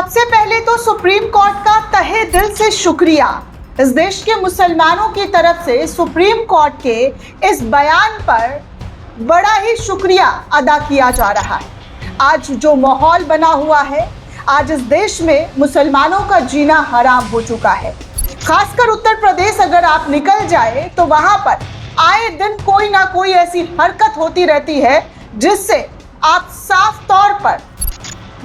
सबसे पहले तो सुप्रीम कोर्ट का तहे दिल से शुक्रिया। इस देश के मुसलमानों की तरफ से सुप्रीम कोर्ट के इस बयान पर बड़ा ही शुक्रिया अदा किया जा रहा है। आज जो माहौल बना हुआ है, आज इस देश में मुसलमानों का जीना हराम हो चुका है। खासकर उत्तर प्रदेश अगर आप निकल जाए तो वहां पर आए दिन कोई ना कोई ऐसी हरकत होती रहती है जिससे आप साफ तौर पर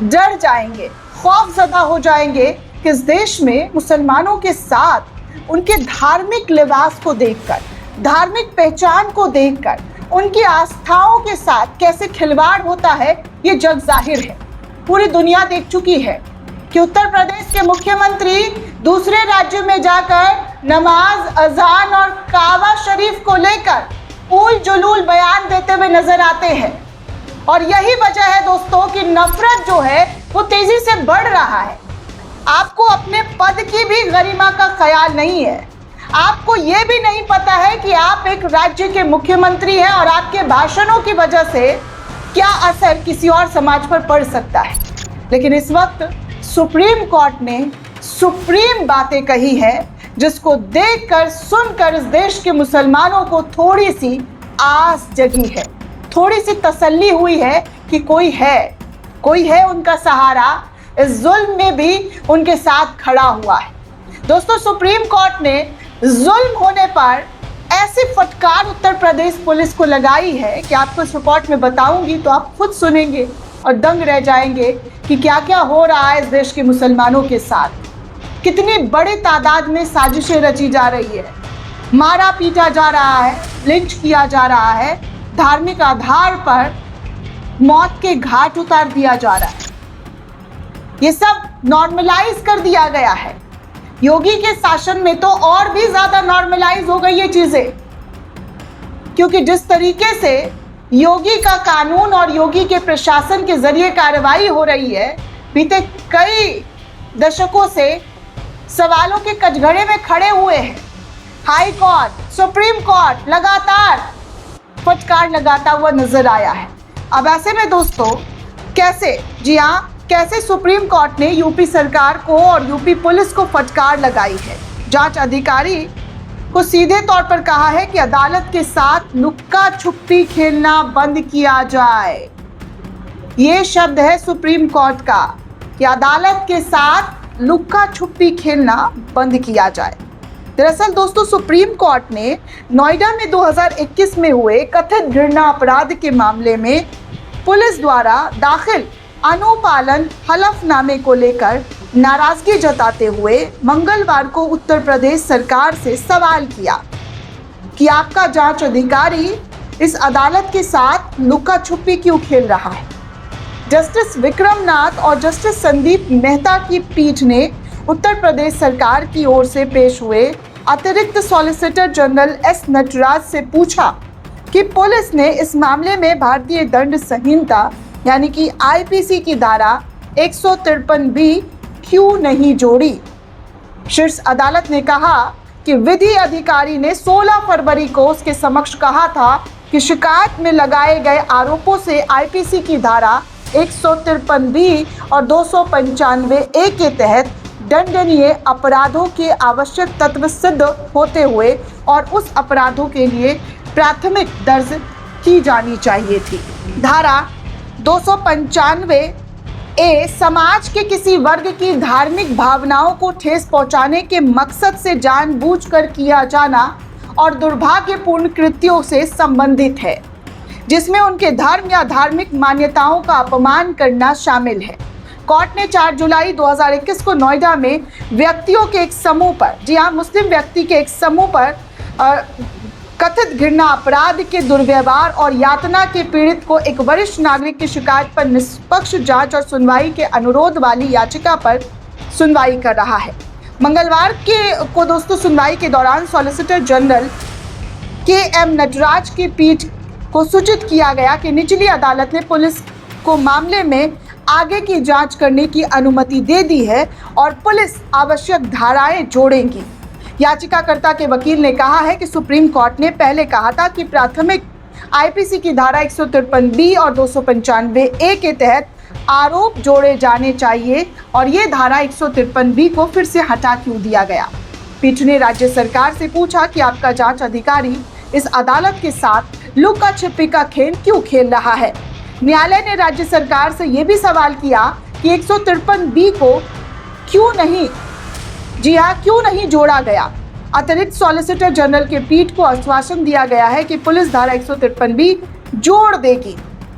डर जाएंगे, खौफजदा हो जाएंगे कि इस देश में मुसलमानों के साथ उनके धार्मिक लिबास को देखकर, धार्मिक पहचान को देखकर, उनकी आस्थाओं के साथ कैसे खिलवाड़ होता है, ये जग जाहिर है। पूरी दुनिया देख चुकी है कि उत्तर प्रदेश के मुख्यमंत्री दूसरे राज्यों में जाकर नमाज, अजान और काबा शरीफ को लेकर उल जुलूल बयान देते हुए नजर आते हैं। और यही वजह है दोस्तों कि नफरत जो है वो तेजी से बढ़ रहा है। आपको अपने पद की भी गरिमा का ख्याल नहीं है। आपको ये भी नहीं पता है कि आप एक राज्य के मुख्यमंत्री हैं और आपके भाषणों की वजह से क्या असर किसी और समाज पर पड़ सकता है। लेकिन इस वक्त सुप्रीम कोर्ट ने सुप्रीम बातें कही है जिसको देखकर, सुनकर इस देश के मुसलमानों को थोड़ी सी आस जगी है, थोड़ी सी तसल्ली हुई है कि कोई है उनका सहारा, इस जुल्म में भी उनके साथ खड़ा हुआ है। दोस्तों, सुप्रीम कोर्ट ने जुल्म होने पर ऐसी फटकार उत्तर प्रदेश पुलिस को लगाई है कि आपको इस रिपोर्ट में बताऊंगी तो आप खुद सुनेंगे और दंग रह जाएंगे कि क्या क्या हो रहा है इस देश के मुसलमानों के साथ। कितनी बड़ी तादाद में साजिशें रची जा रही है, मारा पीटा जा रहा है, लिंच किया जा रहा है, धार्मिक आधार पर मौत के घाट उतार दिया जा रहा है। ये सब नॉर्मलाइज कर दिया गया है। योगी के शासन में तो और भी ज्यादा नॉर्मलाइज हो गई ये चीजें, क्योंकि जिस तरीके से योगी का कानून और योगी के प्रशासन के जरिए कार्रवाई हो रही है, बीते कई दशकों से सवालों के कटघरे में खड़े हुए हैं। हाई कोर्ट, सुप्रीम कोर्ट लगातार फटकार लगाता हुआ नजर आया है। अब ऐसे में दोस्तों कैसे सुप्रीम कोर्ट ने यूपी सरकार को और यूपी पुलिस को फटकार लगाई है। जांच अधिकारी को सीधे तौर पर कहा है कि अदालत के साथ लुक्का छुपी खेलना बंद किया जाए। ये शब्द है सुप्रीम कोर्ट का कि अदालत के साथ लुक्का छुपी खेलना बंद किया जाए। दरअसल दोस्तों, सुप्रीम कोर्ट ने नोएडा में 2021 में हुए कथित घृणा अपराध के मामले में पुलिस द्वारा दाखिल अनुपालन हलफनामे को लेकर नाराजगी जताते हुए मंगलवार को उत्तर प्रदेश सरकार से सवाल किया कि आपका जांच अधिकारी इस अदालत के साथ लुका छुपी क्यों खेल रहा है। जस्टिस विक्रम नाथ और जस्टिस संदीप मेहता की पीठ ने उत्तर प्रदेश सरकार की ओर से पेश हुए अतिरिक्त सॉलिसिटर जनरल एस नटराज से पूछा कि पुलिस ने इस मामले में भारतीय दंड संहिता यानी कि आईपीसी की धारा 153B क्यों नहीं जोड़ी। शीर्ष अदालत ने कहा कि विधि अधिकारी ने 16 फरवरी को उसके समक्ष कहा था कि शिकायत में लगाए गए आरोपों से आईपीसी की धारा 153B और 295A के तहत दंडनीय अपराधों के आवश्यक तत्व सिद्ध होते हुए और उस अपराधों के लिए प्राथमिक दर्ज की जानी चाहिए थी। धारा 295A समाज के किसी वर्ग की धार्मिक भावनाओं को ठेस पहुंचाने के मकसद से जानबूझकर किया जाना और दुर्भाग्यपूर्ण कृत्यों से संबंधित है, जिसमें उनके धर्म या धार्मिक मान्यताओं का अपमान करना शामिल है। कोर्ट ने 4 जुलाई 2021 को नोएडा में व्यक्तियों के एक समूह पर, जी हाँ, मुस्लिम व्यक्ति के एक समूह पर कथित घृणा अपराध के दुर्व्यवहार और यातना के पीड़ित को एक वरिष्ठ नागरिक की शिकायत पर निष्पक्ष जांच और सुनवाई के अनुरोध वाली याचिका पर सुनवाई कर रहा है। मंगलवार को दोस्तों सुनवाई के दौरान सॉलिसिटर जनरल KM नटराज की पीठ को सूचित किया गया कि निचली अदालत ने पुलिस को मामले में आगे की जांच करने की अनुमति दे दी है और पुलिस आवश्यक धाराएं जोड़ेंगी। याचिकाकर्ता के वकील ने कहा है कि सुप्रीम कोर्ट ने पहले कहा था कि प्राथमिक आईपीसी की धारा 153B और 295A के तहत आरोप जोड़े जाने चाहिए और ये धारा 153B को फिर से हटा क्यों दिया गया। पीठ ने राज्य सरकार से पूछा कि आपका जांच अधिकारी इस अदालत के साथ लुका छिपी का खेल क्यों खेल रहा है। न्यायालय ने राज्य सरकार से यह भी सवाल किया कि 153B को क्यों नहीं जोड़ा गया। अतिरिक्त सॉलिसिटर जनरल के पीठ को आश्वासन दिया गया है कि पुलिस धारा 153B जोड़ देगी।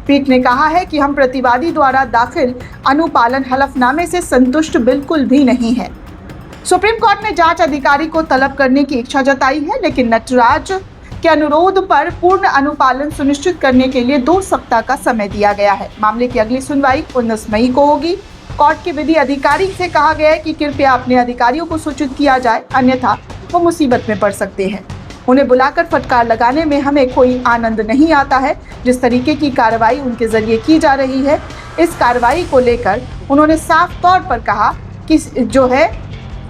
पीठ ने कहा है कि हम प्रतिवादी द्वारा दाखिल अनुपालन हलफनामे से संतुष्ट बिल्कुल भी नहीं है। सुप्रीम कोर्ट ने जांच अधिकारी को तलब करने की इच्छा जताई है, लेकिन नटराज के अनुरोध पर पूर्ण अनुपालन सुनिश्चित करने के लिए 2 सप्ताह का समय दिया गया है। मामले की अगली सुनवाई 19 मई को होगी। कोर्ट के विधि अधिकारी से कहा गया है कि कृपया अपने अधिकारियों को सूचित किया जाए, अन्यथा वो मुसीबत में पड़ सकते हैं। उन्हें बुलाकर फटकार लगाने में हमें कोई आनंद नहीं आता है। जिस तरीके की कार्रवाई उनके जरिए की जा रही है, इस कार्रवाई को लेकर उन्होंने साफ तौर पर कहा कि जो है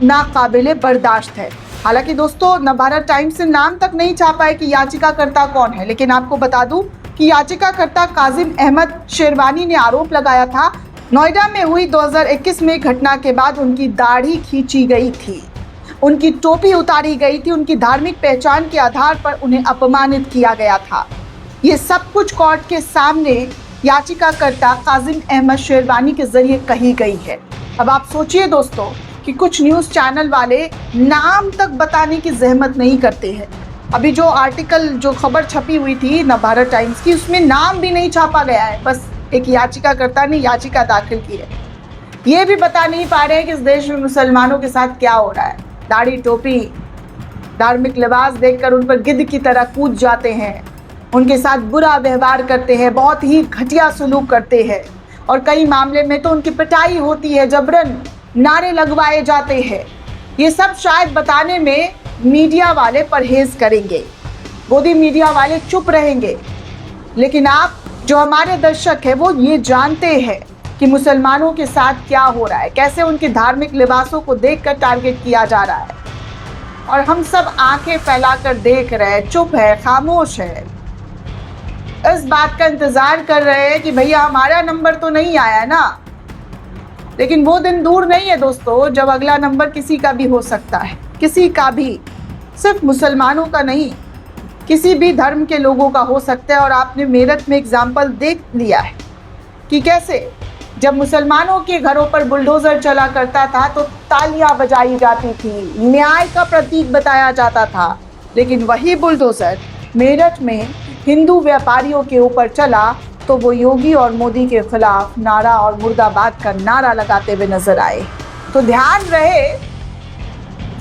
नाकाबिले बर्दाश्त है। हालांकि दोस्तों, नवभारत टाइम्स ने नाम तक नहीं छापा है कि याचिकाकर्ता कौन है, लेकिन आपको बता दूं कि याचिकाकर्ता काजिम अहमद शेरवानी ने आरोप लगाया था नोएडा में हुई 2021 में घटना के बाद उनकी दाढ़ी खींची गई थी, उनकी टोपी उतारी गई थी, उनकी धार्मिक पहचान के आधार पर उन्हें अपमानित किया गया था। ये सब कुछ कोर्ट के सामने याचिकाकर्ता काजिम अहमद शेरवानी के जरिए कही गई है। अब आप सोचिए दोस्तों कि कुछ न्यूज़ चैनल वाले नाम तक बताने की जहमत नहीं करते हैं। अभी जो खबर छपी हुई थी नवभारत टाइम्स की, उसमें नाम भी नहीं छापा गया है, बस एक याचिकाकर्ता ने याचिका दाखिल की है। ये भी बता नहीं पा रहे हैं कि इस देश में मुसलमानों के साथ क्या हो रहा है। दाढ़ी टोपी धार्मिक लिबास देखकर उन पर गिद्ध की तरह कूद जाते हैं, उनके साथ बुरा व्यवहार करते हैं, बहुत ही घटिया सलूक करते हैं और कई मामले में तो उनकी पिटाई होती है, जबरन नारे लगवाए जाते हैं। ये सब शायद बताने में मीडिया वाले परहेज करेंगे, गोदी मीडिया वाले चुप रहेंगे, लेकिन आप जो हमारे दर्शक हैं वो ये जानते हैं कि मुसलमानों के साथ क्या हो रहा है, कैसे उनके धार्मिक लिबासों को देखकर टारगेट किया जा रहा है और हम सब आंखें फैलाकर देख रहे हैं, चुप है, खामोश है, इस बात का इंतजार कर रहे हैं कि भैया हमारा नंबर तो नहीं आया ना। लेकिन वो दिन दूर नहीं है दोस्तों जब अगला नंबर किसी का भी हो सकता है, किसी का भी, सिर्फ मुसलमानों का नहीं, किसी भी धर्म के लोगों का हो सकता है। और आपने मेरठ में एग्जाम्पल देख लिया है कि कैसे जब मुसलमानों के घरों पर बुलडोजर चला करता था तो तालियां बजाई जाती थी, न्याय का प्रतीक बताया जाता था, लेकिन वही बुलडोजर मेरठ में हिंदू व्यापारियों के ऊपर चला तो वो योगी और मोदी के खिलाफ नारा और मुर्दाबाद का नारा लगाते हुए नजर आए। तो ध्यान रहे,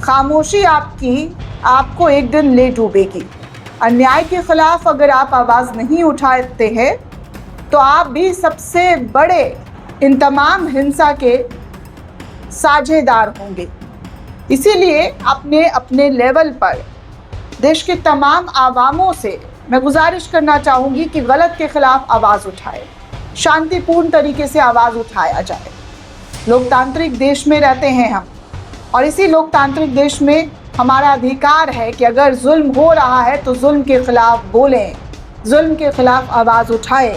खामोशी आपको एक दिन ले डूबेगी। अन्याय के खिलाफ अगर आप आवाज़ नहीं उठाते हैं तो आप भी सबसे बड़े इन तमाम हिंसा के साझेदार होंगे। इसीलिए अपने लेवल पर देश के तमाम आवामों से मैं गुजारिश करना चाहूँगी कि गलत के खिलाफ आवाज़ उठाए, शांतिपूर्ण तरीके से आवाज़ उठाया जाए। लोकतांत्रिक देश में रहते हैं हम और इसी लोकतांत्रिक देश में हमारा अधिकार है कि अगर जुल्म हो रहा है तो जुल्म के खिलाफ बोलें, जुल्म के खिलाफ आवाज़ उठाएं।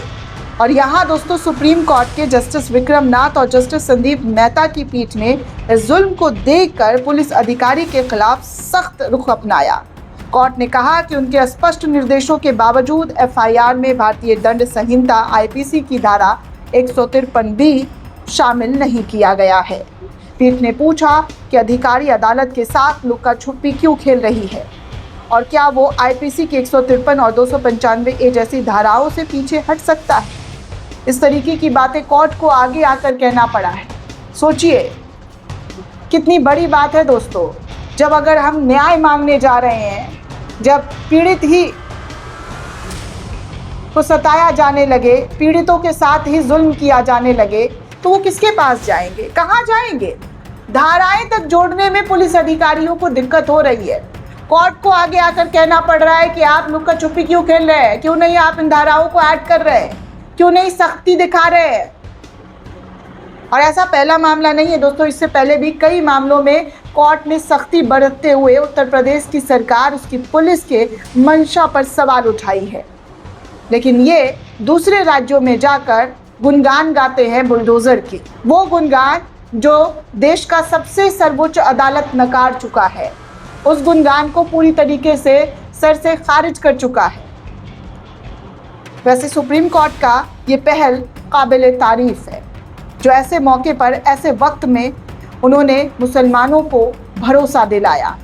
और यहाँ दोस्तों सुप्रीम कोर्ट के जस्टिस विक्रम नाथ और जस्टिस संदीप मेहता की पीठ ने इस जुल्म को देखकर पुलिस अधिकारी के खिलाफ सख्त रुख अपनाया। कोर्ट ने कहा कि उनके स्पष्ट निर्देशों के बावजूद एफआईआर में भारतीय दंड संहिता आईपीसी की धारा 153B शामिल नहीं किया गया है। पीठ ने पूछा कि अधिकारी अदालत के साथ लुका छुपी क्यों खेल रही है और क्या वो आईपीसी की 153 और 295A जैसी धाराओं से पीछे हट सकता है। इस तरीके की बातें कोर्ट को आगे आकर कहना पड़ा है। सोचिए कितनी बड़ी बात है दोस्तों, जब अगर हम न्याय मांगने जा रहे हैं, जब पीड़ित ही को सताया जाने लगे, पीड़ितों के साथ ही जुल्म किया जाने लगे, तो वो किसके पास जाएंगे, कहाँ जाएंगे। धाराएं तक जोड़ने में पुलिस अधिकारियों को दिक्कत हो रही है। कोर्ट को आगे आकर कहना पड़ रहा है कि आप लुका छुपी क्यों खेल रहे हैं, क्यों नहीं आप इन धाराओं को ऐड कर रहे हैं, क्यों नहीं सख्ती दिखा रहे हैं। और ऐसा पहला मामला नहीं है दोस्तों, इससे पहले भी कई मामलों में कोर्ट ने सख्ती बरतते हुए उत्तर प्रदेश की सरकार, उसकी पुलिस के मंशा पर सवाल उठाई है। लेकिन ये दूसरे राज्यों में जाकर गुणगान गाते हैं बुलडोजर की, वो गुणगान जो देश का सबसे सर्वोच्च अदालत नकार चुका है, उस गुणगान को पूरी तरीके से सर से खारिज कर चुका है। वैसे सुप्रीम कोर्ट का ये पहल काबिल तारीफ है, जो ऐसे मौके पर, ऐसे वक्त में उन्होंने मुसलमानों को भरोसा दिलाया।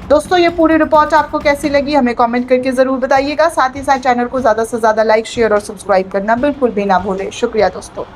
दोस्तों, ये पूरी रिपोर्ट आपको कैसी लगी हमें कमेंट करके ज़रूर बताइएगा। साथ ही साथ चैनल को ज़्यादा से ज़्यादा लाइक, शेयर और सब्सक्राइब करना बिल्कुल भी ना भूलें। शुक्रिया दोस्तों।